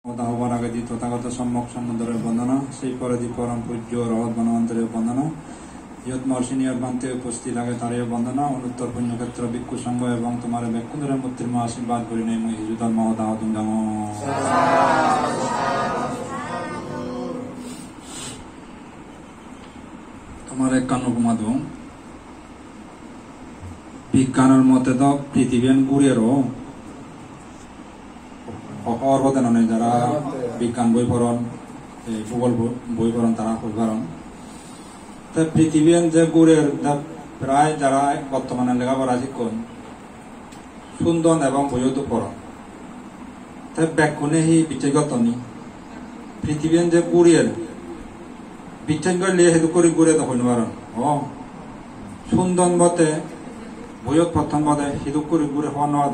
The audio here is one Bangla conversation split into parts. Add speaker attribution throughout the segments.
Speaker 1: হবার আগে দি তথাগত সম্যক সম্বন্ধের বন্দনা, সেই পরে দি পরম পূজ্য রহত বনবন্তের বন্দনা, ইয়ত মর্ষিনীয় বান্তে উপস্থিত লাগে তারও বন্দনা, অনুত্তর পুণ্যক্ষেত্র ভিক্ষু সংঘ এবং তোমার ব্যাকুন্দরের মূর্তির মা আশীর্বাদ করি নেই মুই হিজুদার মহদাহতুম জাম। তোমার এক কান উপমা দো বিজ্ঞানের মতে তো পৃথিবীর ঘুরেরও অর্বদানে যারা বিজ্ঞান বই পড়ন, ভূগোল বই পড়ন, তারা পড়ারন পৃথিবীর যে গুড়ের প্রায় যারা বর্তমানে লেখাপড়া শিক্ষণ সুন্দর এবং বইও পড়ন ব্যাকুণে হি বিচেগত নি পৃথিবীর যে গুড়ের বিচার করলে সেতু করে ঘুরে তখন পারেন সুন্দর মতে বইত প্রথম পদে সেতু করে ঘুরে হওয়া নেওয়া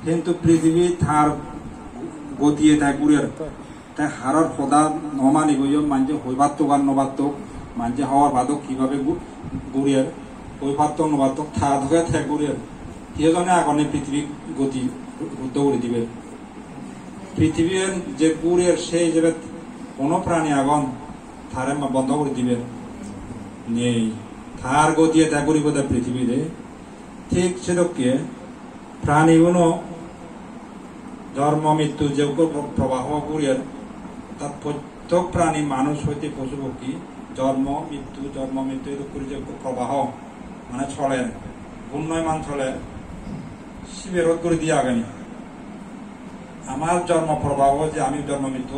Speaker 1: কিন্তু পৃথিবী থার গতিয়ে তাই ঘুরের তাই হারার সদা নমানি বই মানছে হইবাত্তক আর নবাত্তক মানছে হওয়ার বাদক কিভাবে ঘুরের হইবাত্তক নবাত্তক থা ধরে থাক ঘুরের কেজনে আগনে পৃথিবী গতি রুদ্ধ করে দিবে পৃথিবীর যে ঘুরের সেই হিসেবে কোনো প্রাণী আগন থারে বন্ধ করে দিবে নেই থার গতিয়ে ত্যাগ করিব পৃথিবীতে ঠিক সেরকম প্রাণীগুলো জন্ম মৃত্যু যে প্রবাহ করিয়ার তার প্রত্যেক প্রাণী মানুষ হইতে পশু পক্ষী জন্ম মৃত্যু এরকম করে যে প্রবাহ মানে চলে উন্নয়মান চলে শিবের রোধ করে দিয়ে আগেনি আমার জন্ম প্রবাহ যে আমি জন্ম মৃত্যু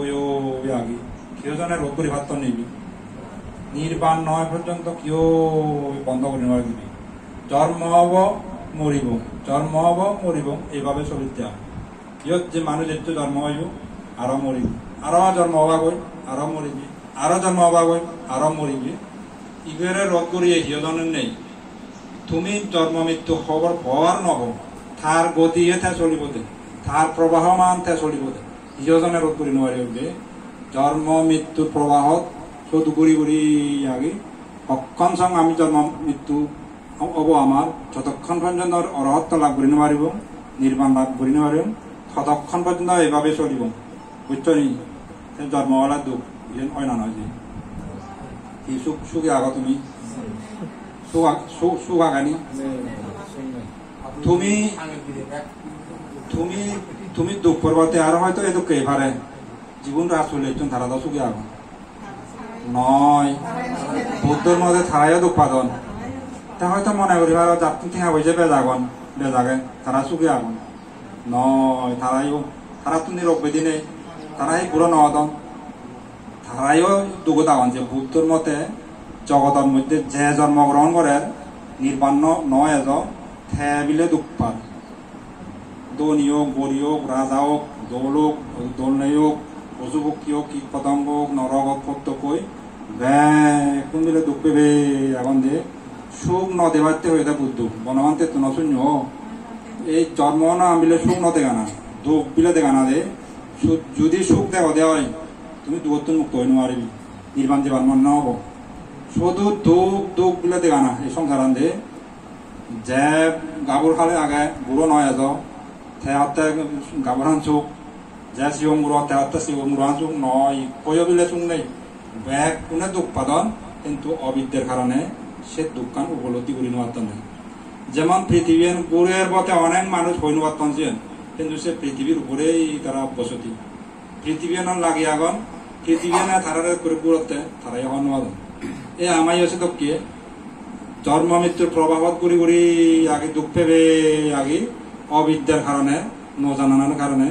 Speaker 1: আগে কেউ জনের রোধ করে ভাত নিবি নির্বাণ নয় পর্যন্ত কেউ বন্ধ করে নেওয়া দিবি জন্ম হব মরিব এইভাবে চলিতে হয় ইয়ত যে মানুষ একটু জন্ম হইব আরো মরিবি আরো জন্ম হবা গই আরো মরিবি আরো জন্ম হবা গই আরো মরিবি ইগরে রোধ করিয়ে হিয়জনের নেই তুমি জন্ম মৃত্যু খবর হওয়ার নব তার গতি থা চলিব দে তার প্রবাহমান থা চলিব দে হিয়জনে রোধ করি নোৱাৰিবে জন্ম মৃত্যুর প্রবাহত শুধু ঘুরি আগে কখন সং আমি জন্ম মৃত্যু হব আমার যতক্ষণ পর্যন্ত অরহত্ব লাভ করি নোৱাৰিব নির্বাণ লাভ করি নোৱাৰিম ততক্ষণ পর্যন্ত এইভাবে চলিব বুঝছো নি জন্ম হওয়ার দুঃখ হয় না নয় যে কি সুখে আগো তুমি সুখ আগানি তুমি তুমি তুমি দুঃখ করবতে আর হয়তো এই দুঃখ এবারে জীবনটা আসলে একজন ধারা দাও সুখে আগো নয় বুদ্ধর মধ্যে থারাইও দুঃপাদন তা হয়তো মনে করি আর যাত্রী ঠেঙা হয়েছে বেজাগে তারা সুখে আগুন নয় তারা তুমি রোগ দিনে তারাই পুরো নদন তারাইও দুঃখ আগুন যে বুদ্ধর মতে জগতের মধ্যে যে জন্মগ্রহণ করে নির্বাণ নয় এজ থে বিলে দুঃখ পান ধনী হোক গরি হোক রাজা হোক দৌল হোক দোলনাই হোক পশু পক্ষী হোক কীট পতঙ্গ হোক নরক হোক প্রত্যেকই কোন দিলে দুঃখ পেবে এখন দিয়ে সুখ ন দেবাতে হয়ে যায় বুদ্ধ বনবান্তে তো নশূন্য এই জন্ম না বিলে সুখ ন দেখা না দুঃখ বিলে দেখা না দে যদি সুখ দেখা দেওয়া হয় তুমি দুঃখ মুক্ত হয়ে নোৱাৰিবি নির্বাণ যে বান ন হব শুধু দুঃখ বিলে দেখা না এই সংসার দে যে গাবুর খালে আগে বুড়ো নয় এজ তেহাতে গাবুরান সুখ যে শিৱ মুড় তেহাতে শিৱ মুড়ান সুখ নয় কয় বিলে সুখ নেই ব্যাগ কোনে দুঃখ পাদন কিন্তু অবিদ্যার কারণে সে দুঃখান উপলব্ধি করি নোয়ার্তন যেমন পৃথিবীর গুড়ের পথে অনেক মানুষ হই নোয়ার্তন কিন্তু সে পৃথিবীর উপরেই তারা বসতি পৃথিবী নন লাগি আগন পৃথিবী না তারা করে গুড়তে তারাই হন এ আমাই আছে তো কি জন্ম মৃত্যুর প্রভাবত ঘুরি আগে দুঃখ পেবে আগে অবিদ্যার কারণে নজানানোর কারণে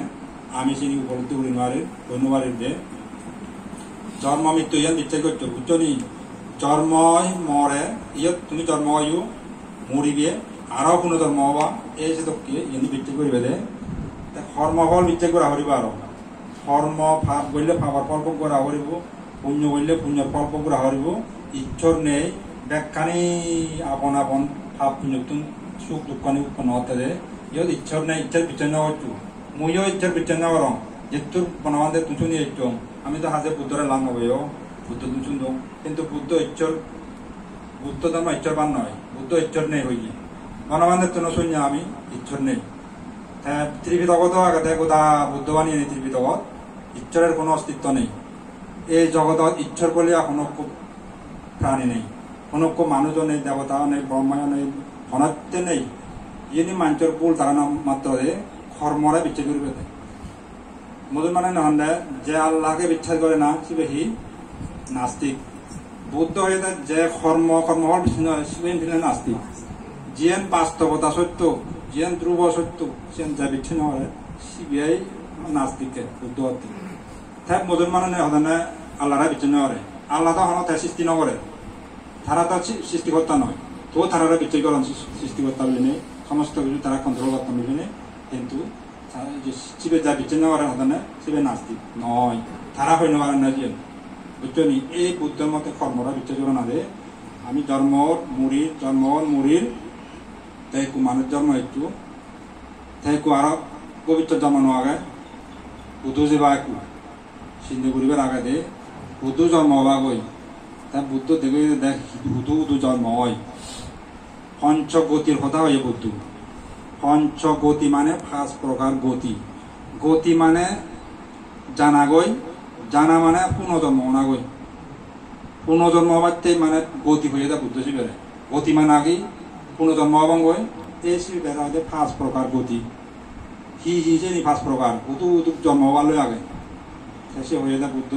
Speaker 1: আমি চিনি উপলব্ধি করি নোৱাৰি যে জন্ম মৃত্যু ইয়ান বিচার করছো বুঝছো নি জন্ম মরে ইয়ত তুমি জন্ম হইও মরিবে আরো কোনো জন্ম হবা এই সে তো কি ইনি বিচার করবে দে কর্মফল বিচার করা হরিব আরো কর্ম পাপ করলে পাপার ফল ভোগ করা হরিব পুণ্য করলে পুণ্যের ফল ভোগ করা হরিব ইচ্ছর নেই ব্যাখ্যানি আপন পাপ পুণ্য সুখ দুঃখানি উৎপন্ন হতে দে ইয়ত ইচ্ছর নেই ইচ্ছার বিচার নেওয়া হচ্ছু মইও ইচ্ছার বিচার নেওয়া রং যেহেতু বনবান্ধে তুই নিয়ে ইচ্ছ আমি তো হাজে বুদ্ধরে লাভ হবো বুদ্ধ তুমি শুনতো কিন্তু বুদ্ধ ধর্ম ইচ্ছর বান নয় বুদ্ধ ইচ্ছর নেই হইলি বনবান্ধের তো নশুন্য আমি ইচ্ছর নেই ত্রিপিটকতো আগে গোটা বুদ্ধবাণী এনে ত্রিপিটকত ঈশ্বরের কোনো অস্তিত্ব নেই এই জগতত ঈশ্বর বলে কোনো প্রাণী নেই কোনো মানুষও নেই দেবতাও নেই ব্রহ্মাও নেই অনত্য নেই ইনি মানুষের ভুল ধারণা মাত্র কর্মরা বিচার করবে মুসলমানে নহলে যে আল্লাহকে বিশ্বাস করে না সে বেশি নাস্তিক বুদ্ধ হয়ে যে কর্মফল সিবে নাস্তিক যেন বাস্তবতা সত্য যেন ধ্রুব সত্য সেন যা বিচ্ছিন্ন হয় সিবিআই নাস্তিককে বুদ্ধ তাই মুসলমানে হলে আল্লাহরা বিচ্ছিন্ন করে আল্লাহ তো হন সৃষ্টি নকরে তারা তো সৃষ্টিকর্তা নয় তো তারা বিচার করেন সৃষ্টিকর্তা বলে নেই সমস্ত কিছু তারা কন্ট্রোল করতাম বলে নেই কিন্তু শিবে যা বিচ্ছিন্ন করেন হতে শিবে নাস্তিক নয় তারা হইতে পারেন না যে বুঝছো নি এই বুদ্ধের মতে কর্মরা বিচার করে না দে আমি জন্মর মুড়ির তাইকু মানুষ জন্ম হইতু তাইকু আরো পবিত্র জন্মানো আগে বুধু যাবা একু সিন্ধু ঘুরিবার আগে দে বুধু জন্ম হবা গই তা বুদ্ধ দেখে দেখ বুধু জন্ম হয় পঞ্চগতির কথা হয় বুদ্ধ পঞ্চগতি মানে 5 প্রকার গতি মানে জানা গই জানা মানে পুনর্জন্ম না গই পুনর্জন্ম হবাতে মানে গতি হয়ে যায় বুদ্ধ শিবের গতি মানে আগে পুনর্জন্ম হবাং গই এই শিবের 5 প্রকার গতি হি যে 5 প্রকার বুধু জন্ম হবার লই আগে শেষে হয়ে যায় বুদ্ধ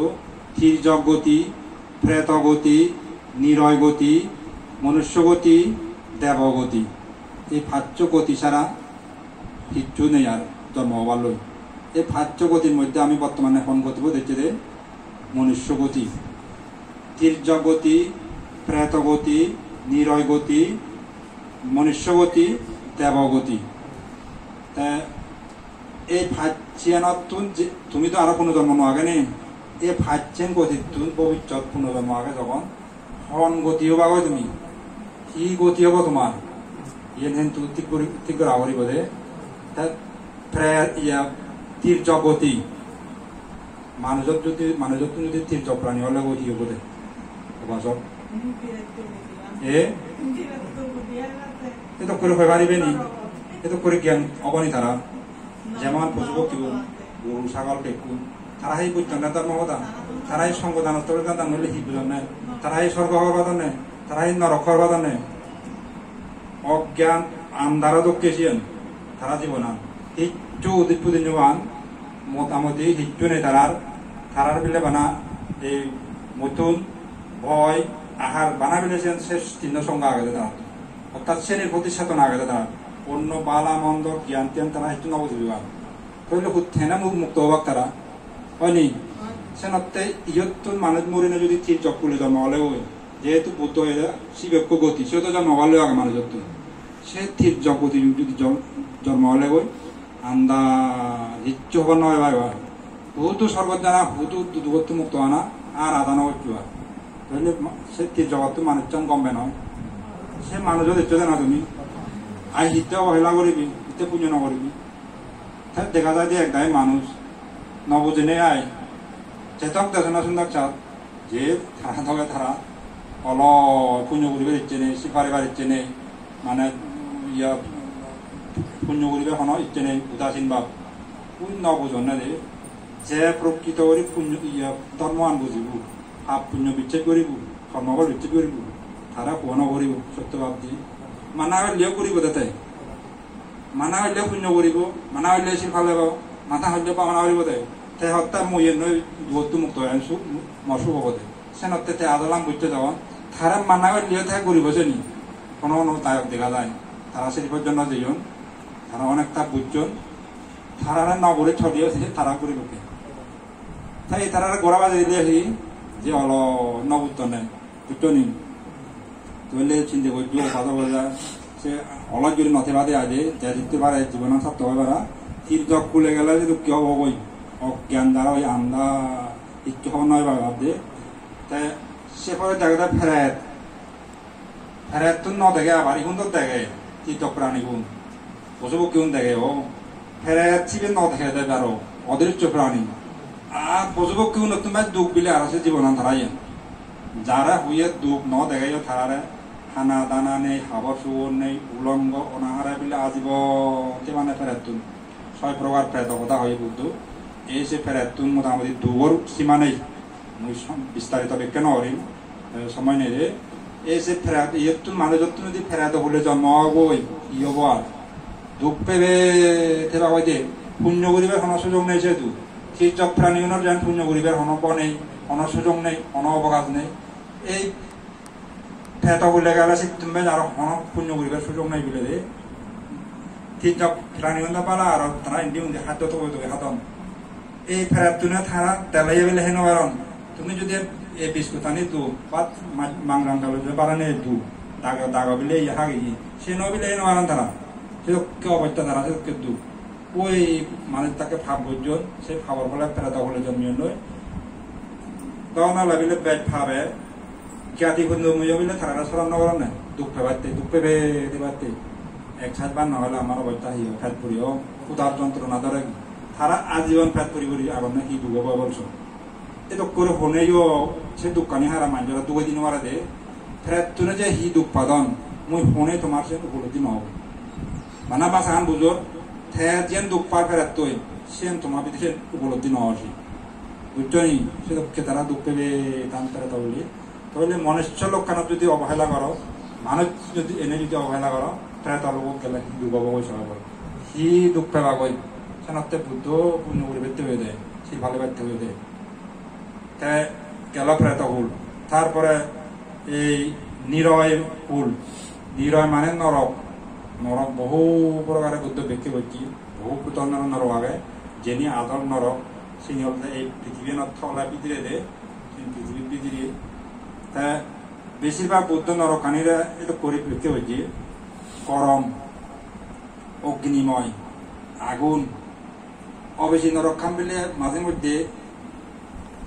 Speaker 1: তির্যক গতি প্রেত গতি নিরয় গতি মনুষ্য গতি দেবগতি এই 5 গতি ছাড়া কিচ্ছু নেই আর জন্ম হবার লই এই 5 গতির মধ্যে আমি বর্তমানে এখন গতি দেখছি যে মনুষ্য গতি তির্যক গতি প্রেত গতি নিরয় গতি মনুষ্য গতি দেবগতি তা এই 5 তুমি তো আরো কোনো জন্ম আগে নেই এই 5 গতি তুমি ভবিষ্যৎ পুনর্জন্ম আগে যখন হন গতি হবা গো তুমি কি গতি হব তোমার ইয়ে তুমি ঠিক করে আবরিব দে তির্যক গতি মানুষত যদি তির্যক প্রাণী হলে গতি হব দে সব এত করে হয়ে পারিবে নি এত করে জ্ঞান অবনি তারা যেমন পশু পক্ষী গরু ছাগল পেকু তারা সেই বুঝছেন না তার মমতা তারা এই সংবিধান দান হলে সি বুঝন নাই তারা এই স্বর্গ হওয়ার বাদন নেই তারা এই নরক হওয়ার বাদন নেই অজ্ঞান আন্ধারা দক্ষেছিয়েন তারা জীবনান হিচ্ছু উদিপুদিন জবান মোটামুটি হিচ্ছু নেই তারার বিলে বানা এই মতুন ভয় আহার বানা বিলেছেন শেষ 3 সংজ্ঞা আগে তারা অর্থাৎ শ্রেণীর প্রতি চেতনা আগে তারা অন্য বালা মন্দ জ্ঞান ত্যান তারা হিচ্ছু নবুঝিবা তাহলে থেনা মুক্ত হবাক তারা হয়নি সেনতে ইয়তুন মানুষ মরিনে যদি তীর চক্কুলে জন্ম হলে ওই যেহেতু বুদ্ধ হয়ে শিবেক্য গতি সে তো জন্ম হলে আগে মানুষ সে তীর জগতি যদি জন্ম হলে ওই আন্দা হিচ্ছু হবার নয় ভাই বহুতো সর্বত জানা বহুতো দুর্গত মুক্ত আনা আর আদানা হচ্ছু তাহলে সে তীর জগৎ মানুষজন কমবে নয় সে মানুষও দেখছো না তুমি আই হিতে অবহেলা করিবি হিতে পুজো নকরিবি তাই দেখা যায় যে একদাই মানুষ নবজেনে আয় চেতক দেশনা সুন্দর চাপ যে তারা থাকে তারা অল পুণ্য করিবে ইচ্ছে নেই সিপারিবার ইচ্ছে নেই মানে ইয়া পুণ্য করিবে কোনো ইচ্ছে নেই উদাসীন ভাব নবজন না যে প্রকৃত করে পুণ্য ইয়া ধর্ম আন বুঝিব পাপ পুণ্য বিচ্ছেদ করিব কর্মবল বিচ্ছেদ করিব তারা কোন করিব সত্য ভাব দিয়ে মানা হইলেও করিব তাতে মানা হইলেও পুণ্য করিব মানা হইলে সিফা লব মাথা হইলে মানা করিব তাই তাই হত্যা মই নই দুটো মুক্ত হয় মশু হব দে সেনতে আদলাম বুঝতে যাওয়া তারা মানা হইলেও তাই করিব নি কোনো দায়ক দেখা যায় তারা সিফের জন্য যেজন তারা অনেকটা বুঝছেন তারা নগরে ছড়িয়ে তারা করিব তাই তারা গোড়া বাজে দিলে যে অল নবুত্ত নেই বুঝতো নি তৈলে চিন্তা করছো কথা বলে সে অলজ যদি নথে বাদে আজে যা দিতে পারে জীবন সত্য হয়ে পারা তীর্যক খুলে গেলে যে কি হব বই অজ্ঞান দ্বারা ওই আন্দা ইচ্ছু হওয়ার নয় ভাব দে তাই সে পরে জায়গাটা ফেরাত তো ন দেখে আবার ইগুন তো দেখে তীর্যক প্রাণী গুণ পশু কেউন দেখে ও ফেরাত ছিবে ন দেখে দেবে আরো অদৃশ্য প্রাণী আর পশু কেউ নতুন ভাই দুঃখ বিলে আর আছে জীবন ধারাই যারা হুইয়ে দুঃখ ন দেখে তারা খানা দানা নেই হাবর সুবর নেই উলঙ্গ অনাহারা বিলে আজীব মানে ফেরাত 6 প্রকার প্রেত কথা হয় বুদ্ধ এই যে ফেরাতুন মোটামুটি দুগর সীমা নেই মুই বিস্তারিত ব্যাখ্যা নরিম সময় নেই এই যে ফেরাত ইয়তুন মানুষ যত যদি ফেরাত হলে জন্ম হবই ই হব আর দুঃখ পেবে থেবা কই দে পুণ্য করিবার কোনো সুযোগ নেই সেহেতু শীর্ষক প্রাণীগণের যেন পুণ্য করিবার কোনো নেই কোনো সুযোগ নেই কোনো অবকাশ নেই এই ফেত হলে গেলে তুমি আর কোনো পুণ্য করিবার সুযোগ নেই বলে দে শীর্ষক প্রাণীগণ পালা আর তারা ইন্দি উন্দি হাত তো হাতন এই ফেরাতুনে তারা তেলাই বেলে হেন কারণ তুমি যদি এই বিস্কুট আনি দু বা মাংরাম ডাল বারানে দু দাগা বিলে ইহা গিয়ে সে নবিলে হেন কারণ তারা সে কে অবস্থা তারা সে কে দু ওই মানুষ তাকে ভাব বুঝজন সে ভাবার ফলে ফেরাতা হলে জন্মিয়ে নয় তখন লাভিলে বেড ভাবে জ্ঞাতি বন্ধু মুজো বিলে তারা সরান নগর না দুঃখ পেবে দেবাতে এক সাত বার নহলে আমার অবস্থা হিও ফেট পুরিও উদার যন্ত্রণা ধরে তারা আজীবন ফেট পুরি করি আবার না হি দুগো বলছো এত করে হনেও সে দোকানি হারা মানুষরা দুই দিন মারা দে ফেরাত তুলে যে হি উৎপাদন মুই হনে তোমার সে উপলব্ধি নহব মানা বাসান বুঝোর থে যেন দুঃখ পার ফেরাত তুই সেন তোমার ভিতরে সে উপলব্ধি নহসি বুঝছো নি সে দুঃখে তারা দুঃখ পেবে টান ফেরাত বলি তাহলে মনুষ্য লোকখানত যদি অবহেলা করো মানুষ যদি এনে যদি অবহেলা করো ফেরাত লোক গেলে হি দুঃখ পাবো সবাই হি দুঃখ পেবা গই সেনাতে বুদ্ধ পুণ্য করে বেরতে হয়ে দেয় সে ভালো বেরতে হয়ে দেয় গেল ফেরাত হুল তারপরে এই নিরয় হুল নিরয় মানে নরক নরক বহু প্রকারে বুদ্ধ ব্যক্তি করছি বহু পুতন নরক আগে যিনি আদর নরক সিনি হল এই পৃথিবী নথলা পিদিরে দে পৃথিবী পিদিরে তা বেশিরভাগ বুদ্ধ নরকানিরা এটা করে ব্যক্তি করছি গরম অগ্নিময় আগুন অবেশি নরক খান বিলে মাঝে মধ্যে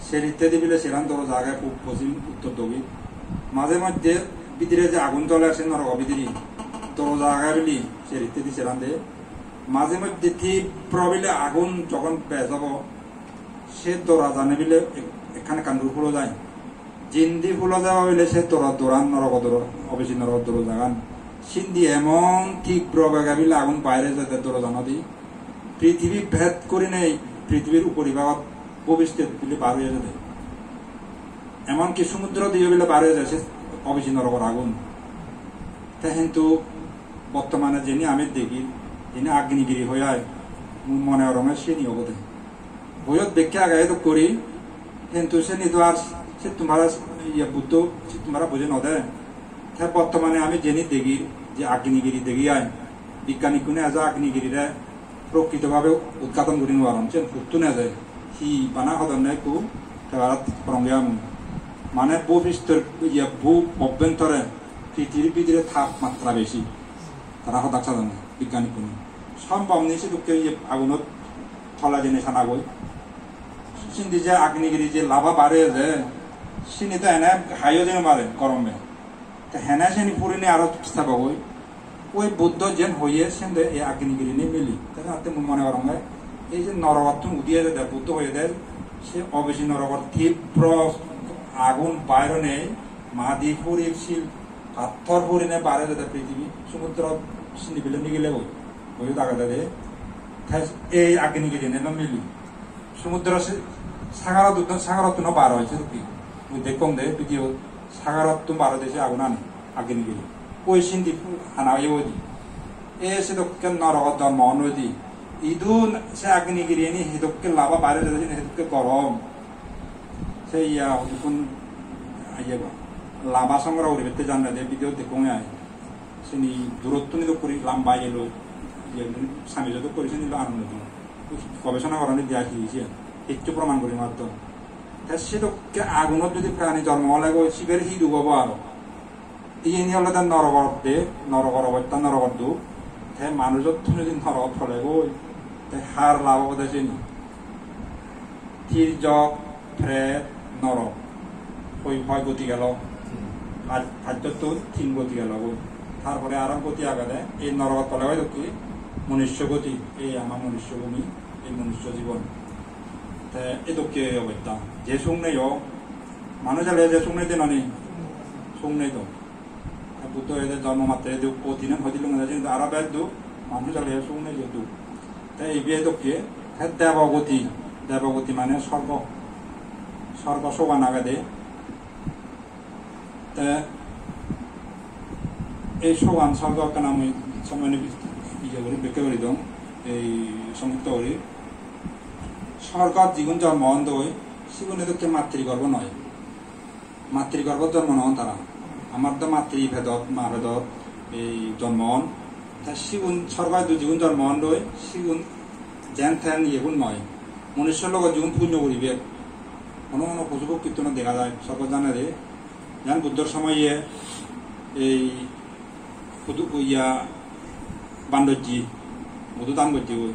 Speaker 1: সে ইত্যাদি বিলে সেরান ধরো জায়গায় খুব পশ্চিম উত্তর দক্ষিণ মাঝে মধ্যে বিদিরে যে আগুন চলে আসে নরক বিদিরি ধরো জায়গায় বিলি সে ইত্যাদি সেরান দে মাঝে মধ্যে তীব্র বিলে আগুন যখন বেজ হব সে দৌড়া জানে বিলে এখানে কান্দুর ফুলো যায় জিন্দি ফুলো যাওয়া হইলে সে দৌড়ান নরক দৌড় অবেশি নরক দৌড় জাগান সিন্ধি এমন তীব্র বেগা বিলে আগুন বাইরে যেতে দৌড় জানা দি পৃথিবী ভেদ করে নেই পৃথিবীর উপরিভাগত ভবিষ্যৎ বলে বার হয়ে যেতে এমনকি সমুদ্র দিয়ে বলে বার হয়ে যাচ্ছে অবেশি নরকর আগুন তা কিন্তু বর্তমানে যিনি আমি দেখি যিনি আগ্নিগিরি হয়ে মনে রঙের সে নিয়োগতে বইত ব্যাখ্যা আগে তো করি কিন্তু সে নিত আর সে তোমার বুদ্ধ তোমরা বুঝে নদে তাই বর্তমানে আমি যিনি দেখি যে আগ্নিগিরি দেখি আয় বিজ্ঞানী কোনে আজ আগ্নিগিরিরা প্রকৃতভাবে উদ্ঘাটন করি নোয়ারম সে ফুটতো না যায় হি বানা হদন নাই কু তারাত রঙিয়াম মানে ভূপৃষ্ঠের ভূ অভ্যন্তরে পৃথিবীর ভিতরে তাপমাত্রা বেশি তারা হতাশ জানে বিজ্ঞানী কোনো সম্ভব নেই সে দুঃখে আগুনত থলা জিনিস আনা গই সিন্ধি যে আগ্নিগিরি যে লাভা বাড়ে যে সিনি তো এনে হাইও যেন বাড়ে গরমে তো হেনে সেনি পুরিনি আরো চেষ্টা গই ওই বুদ্ধ যেন হইয়ে সেন এই আগ্নিগিরি নিয়ে মিলি তাতে মনে করম এই যে নরকত্ব উদিয়ে দেয় বুদ্ধ হয়ে দেয় সে অবেশি নরকর তীব্র আগুন বাইরে নেই মাদি ফুরি শিল পাথর ফুরি নেই বাইরে দেয় পৃথিবী সমুদ্র সিন্ধি বিলে নিগিলে ওই দাগা দেয় এই আগ্নিগিরি নিয়ে মিলি সমুদ্র সাগরত্ব বার হয়েছে কি দেখুন দে ভিডিও সাগরত্ব বার হয়েছে আগুন আনে আগ্নিগিরি ওই সিন্ধি আনা ওই এ সে দক্ষিণ নরক ধর্ম নদী ইদুন সে আগ্নিগিরি নি হেদুকে লাভা বাইরে যাচ্ছে হেদুকে গরম সে ইয়া কোন লাভা সংগ্রহ করে বেতে জান না ভিডিও দেখুন আয় সে দূরত্ব নিল করি লাম্বা এলো স্বামী যত করেছে নিল আনন্দ গবেষণা করানি দেওয়া শিখেছে একটু প্রমাণ করি মাত্র সে দক্ষে আগুনত যদি প্রাণী জন্ম লাগে শিবের হি ডুবাব আরো ইনি হলে তার নরকর অবস্থা নরকর দুঃখ মানুষ যদি নরক ফলে গই হার লাভ হতেছে নি তির্যক ফ্রেত নরক ওই ভয় গতি গেল খাদ্য তো 3 গতি গেল তারপরে আরাম গতি আগালে এই নরক ফলে হয় কি মনুষ্য গতি এই আমার মনুষ্য ভূমি এই মনুষ্য জীবন এই দক্ষে অবস্থা যে সুখ নেই মানুষ আলে যে সুখ নেই নানি সুখ নেই তো বুদ্ধ এদের জন্ম মাত্রে অধীনে হয়েছিল আরো বেদ দু মানুষ আলে সুখ নেই দুঃখ তাই এই বিয়ে দক্ষে দেব গতি দেবগতি মানে স্বর্গ স্বর্গ শোভা নাগে দে এই সোগান স্বর্গ কেন আমি সময় ইয়ে করি ব্যাখ্যা করি দম এই সংযুক্ত করি স্বর্গত জীবন জন্ম দই সিগুনে তো কে মাতৃগর্ভ নয় মাতৃগর্ভ জন্ম নন তারা আমার তো মাতৃভেদত মা ভেদত এই জন্মন তা সিগুন স্বর্গায় জীবন জন্ম দই সিগুন জ্যান ঠ্যান ইয়েগুন নয় মনুষ্যর লগত জীবন পুণ্য করিবে কোনো কোনো পশু কীর্তন দেখা যায় স্বর্গ জানে রে যেন বুদ্ধর সময়ে এই ইয়া বান্ধর্যী মধু দান করতে হই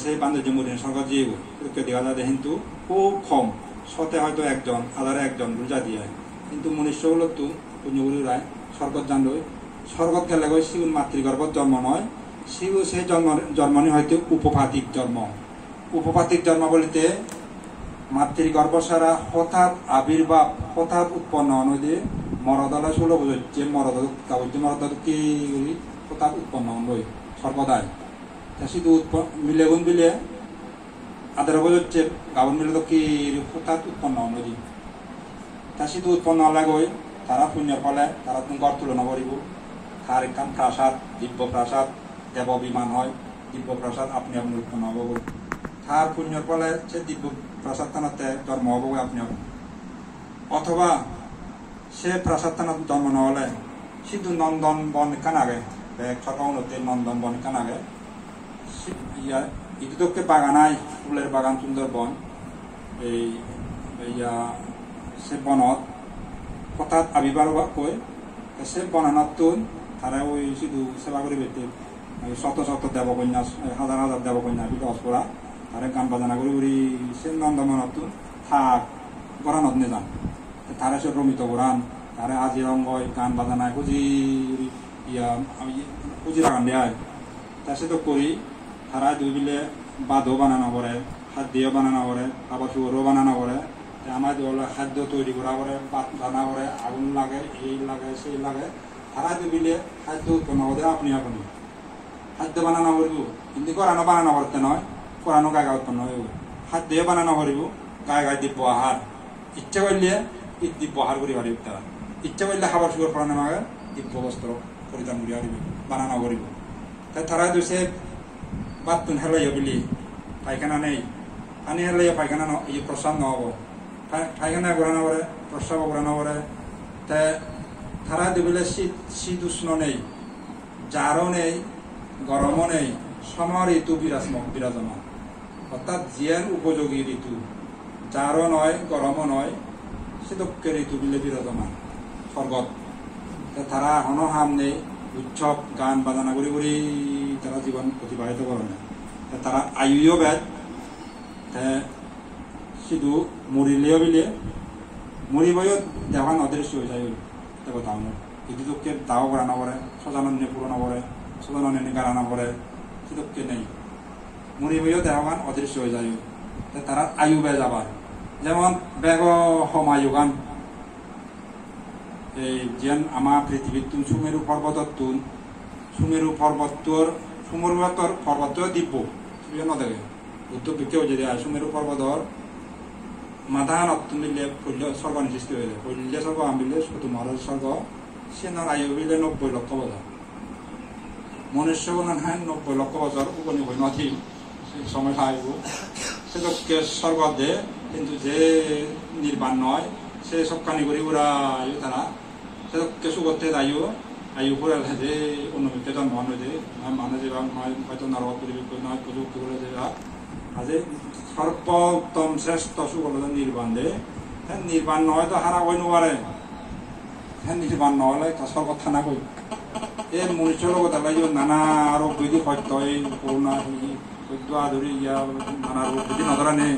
Speaker 1: সেই বান্ধর্য মরিন সরকার যে দেখা যায় কিন্তু খুব কম শতে হয়তো একজন হাজারে একজন রোজা দিয়ে কিন্তু মনুষ্যগুলো তো পুণ্যগুলি রায় স্বর্গত জান রই স্বর্গত গেলে গই শিগুন মাতৃগর্ভত জন্ম নয় শিগু সেই জন্মনি হয়তো উপপাতিক জন্ম উপপাতিক জন্ম বলিতে মাতৃগর্ভ সারা হঠাৎ আবির্ভাব হঠাৎ উৎপন্ন অনুদে মরদলা ষোল বুঝছে মরদ কাগজ মরদ কি হঠাৎ উৎপন্ন লই সর্বদাই শুধু মিলে গুণ বিলে আদার বুঝছে গাবন মিলে তো কি হঠাৎ উৎপন্ন নদী তা শুধু উৎপন্ন লাগই তারা পুণ্যের ফলে তারা তুমি গড় তুলনা করিব তার একখান প্রাসাদ দিব্য প্রাসাদ দেব বিমান হয় দিব্য প্রাসাদ আপনি আপনি উৎপন্ন হব তার পুণ্যের ফলে সে দিব্য প্রাসাদ থানাতে জন্ম হব আপনি অথবা সে প্রাসাদ থানাত জন্ম নহলে সিধু নন্দন বন এখান আগে সরকার উন্নতির নন্দন বন এখান আগে ইদুকে বাগান আই ফুলের বাগান সুন্দর বন এই সে বনত হঠাৎ আবির্ভাব কই সে বনানত তুন তারা ওই শুধু সেবা করে বেতে শত শত দেবকন্যা হাজার হাজার দেবকন্যা বিকাশ করা তারা গান বাজানা করে উড়ি সে নন্দমনত তুন থাক গরানত নে যান তারা সে রমিত কোরআন তারা আজি রঙ্গয় গান বাজানায় খুঁজি খুঁজি লাগান দেয় তার সাথে করি তারা দুই বিলে বাদও বানানো করে খাদ্য বানানো করে আবার শুয়ারও বানানো করে আমার দলে খাদ্য তৈরি করা করে বানা করে আগুন লাগে এই লাগে সেই লাগে তারা দুই বিলে খাদ্য উৎপন্ন করে আপনি আপনি খাদ্য বানানো করব কিন্তু কোরআনও বানানো করতে নয় কোরআনও গায়ে গায়ে উৎপন্ন হইব খাদ্য বানানো করিব গায়ে গায়ে দিব্য আহার ইচ্ছা করলে দিব্য আহার করি পারিব তারা ইচ্ছা করলে খাবার শুয়ার পড়ানো মাগে দিব্য বস্ত্র পরিধান করি পারিব বানানো করিব তাই তারা দুসে বাতুন হেলাইয়া বিলি পায়খানা নেই পানি হেলাইয়া পায়খানা প্রস্রাব নহব পায়খানা ঘোরানো করে প্রস্রাব ঘোরানো করে তাই তারা দুবিলে শীত উষ্ণ নেই জারও নেই গরমও নেই সম ঋতু বিরাজমান অর্থাৎ জিয়ান উপযোগী ঋতু জারও নয় গরমও নয় শীতকে ঋতু বিলে বিরাজমান স্বর্গত তারা এখনো হাম নেই উৎসব গান বাজানা করে করে তারা জীবন অতিবাহিত করে না তারা আয়ুও বেদ শুধু মরিলেও বিলে মরিবও দেওয়ান অদৃশ্য হয়ে যায় দেব দাম ইদুকে দাও করা না করে সজানন্দে পুরনো করে সজানন্দে গাড়া না করে সেদুকে নেই মরিবও দেওয়ান অদৃশ্য হয়ে যায় তারা আয়ু বে যাবার যেমন বেগ সমায়ু গান এই যেন আমার পৃথিবীর তুন সুমেরু পর্বতর তুন সুমেরু পর্বতর পর্বত দিব্য নদেগে উত্তর দিকেও যদি সুমেরু পর্বতর মাধান অত্তন মিলে ফল্য স্বর্গ সৃষ্টি হয়ে যায় ফল্য স্বর্গ আমিলে শুধু মহারাজ স্বর্গ সে আয়ু বিলে 90 লক্ষ বছর মনুষ্য হান 90 লক্ষ বছর উপনী হয়ে নথি সময় খাইব সেটাকে স্বর্গ দে কিন্তু যে নির্বাণ নয় সে সবখানি করে উড়াই তারা সেটাকে সুগতে যাইও আয়ু করে যে অন্যমিতে জন্ম যে মানে যে হয়তো নরক পরিবেশ নয় প্রযুক্তি করে যে আজে সর্বোত্তম শ্রেষ্ঠ সুগল নির্বাণ দে নির্বাণ নয় তো হারা হয়ে নোয়ারে হ্যাঁ নির্বাণ নহলে স্বর্গ থানা কই এই মনুষ্যর লগত লাগি নানা রোগ বিধি সত্য এই করোনা সত্য আদৰি নানা রোগ বিধি নধরা নে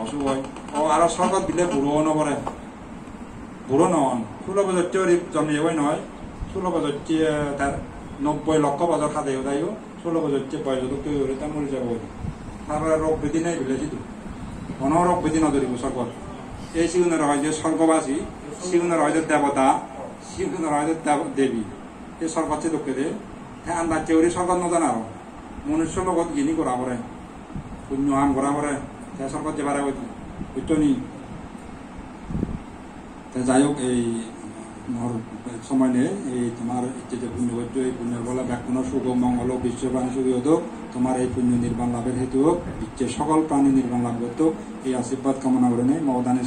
Speaker 1: অসুখ হয় ও আৰু স্বর্গত দিলে বুড়ো নকরে বুড়ো নহন 16 বছর জন্মিবই নহয় 16 বছর তার 90 লক্ষ বছর খাদেও যাইও 16 বছর বয়স তার মরে যাব তারপরে রোগ বিধি নেই বলে কিন্তু কোনো রোগ বিধি নধরিব স্বর্গত এই সিগুনের হয় যে স্বর্গবাসী সিগুনের হয় যে দেবতা সিগুনের হয় যে দেবী এই স্বর্গত সে লোকে দে হ্যাঁ আন্দাজ চেউরি স্বর্গত নজান আরো মনুষ্য লগত গিনি করা পরে পুণ্য হাম করা পরে সরকার যে বারে বুঝছনি যাই হোক এই সময় নেই এই তোমার যে পুণ্য করছো এই পুণ্যের বলা ব্যাকুণ সুখ মঙ্গল বিশ্ব প্রাণী সুখী হতো তোমার এই পুণ্য নির্বাণ লাভের হেতু হোক বিশ্বের সকল প্রাণী নির্বাণ লাভ করতো এই আশীর্বাদ কামনা করে নেই মহদানে